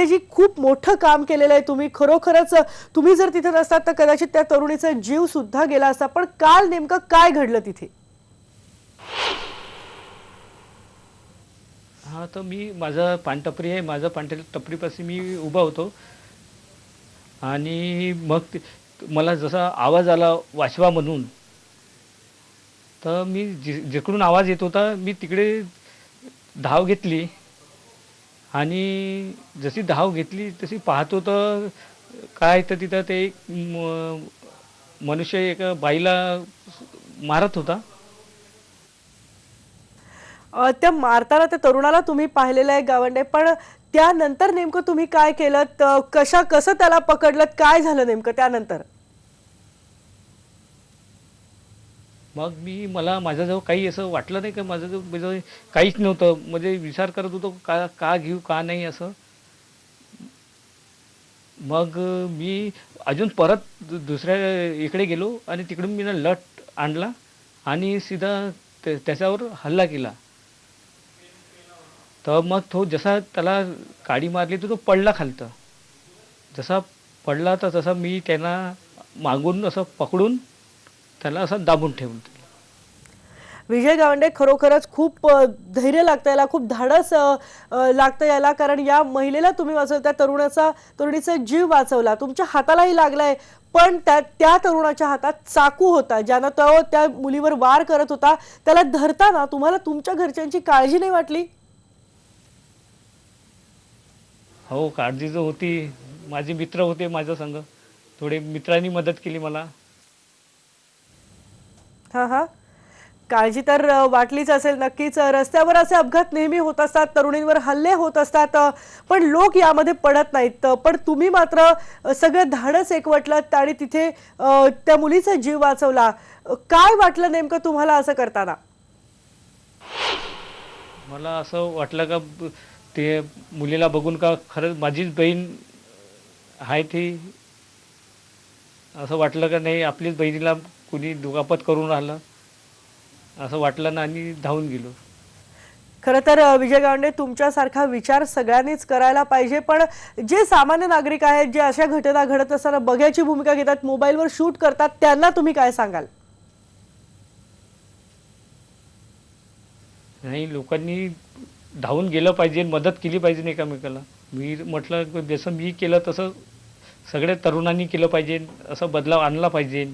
विजयजी, खूप मोठं काम केलेलं आहे तुम्ही. खरोखरच तुम्ही जर तिथे नसतात तर कदाचित त्या तरुणीचा जीव सुद्धा गेला असता. पण काल नेमकं काय घडलं तिथे? हां, तर मी माझं पानटपरी आहे. माझं टपरीपाशी मी उभा होतो आणि मग मला जसा आवाज आला वाचवा म्हणून, तर मी जिकडून आवाज येत होता मी तिकडे धाव घेतली आणि जशी धाव घेतली तशी पाहतो तर काय तर तिथं ते एक मनुष्य एका बाईला मारत होता. त्या मारताना त्या तरुणाला तुम्ही पाहिलेलं आहे गावंडे, पण त्यानंतर नेमकं तुम्ही काय केलं? कसं त्याला पकडलं? काय झालं नेमकं त्यानंतर? मग मला माझ्याजवळ काही असं वाटलं नाही, का माझ्याजवळ म्हणजे काहीच नव्हतं. म्हणजे विचार करत होतो का का घेऊ का नाही असं. मग मी अजून परत दुसऱ्या इकडे गेलो आणि तिकडून मी ना लठ आणला आणि सीधा त्याच्यावर हल्ला केला. तर मग तो जसा त्याला काडी मारली तर तो पडला खालतं. जसा पडला तर तसा मी त्यांना मागून असं पकडून त्याला असं दाबून ठेवलं. विजय गावंडे, खरोखरच खूप धैर्य लागतं याला, खूप धाडस लागतं याला, कारण या महिलेला तुम्ही वाचवलं, त्या तरुणीचा जीव वाचवला, तुमच्या हातालाही लागलाय. पण त्या तरुणाच्या हातात चाकू होता, ज्यानं तो त्या मुलीवर वार करत होता. त्याला धरताना तुम्हाला तुमच्या घरच्यांची काळजी नाही वाटली? हो, काळजी तर होती. माझे मित्र होते माझ्या संग. थोडे मित्रांनी मदत केली मला. हां, हां. काळजी तर वाटलीच असेल नक्कीच. रस्त्यावर असे अपघात नेहमी होत असतात, तरुणींवर हल्ले होत असतात, पण लोक यामध्ये पडत नाहीत. पण तुम्ही मात्र सगळं धाडस एकवटलत आणि तिथे त्या मुलीचा जीव वाचवला. काय वाटलं नेमकं तुम्हाला असं करताना? मला असं वाटलं का ते मुलीला बघून का खरंच माझीच बहीण आहे ती. असं वाटलं का नाही आपलीच बहिणीला कुणी दुखापत करून राहिलं, असं वाटलं ना आणि धावून गेलो. खरं तर विजय गावंडे, तुमच्यासारखा विचार सगळ्यांनीच करायला पाहिजे. पण जे सामान्य नागरिक आहेत, जे अशा घटना घडत असताना बघ्याची भूमिका घेतात, मोबाईलवर शूट करतात, त्यांना तुम्ही काय सांगाल? नाही, लोकांनी धावून गेलं पाहिजे, मदत केली पाहिजे एकमेकाला. मी म्हटलं जसं मी केलं तसं सगळ्या तरुणांनी केलं पाहिजे, असं बदलाव आणला पाहिजे.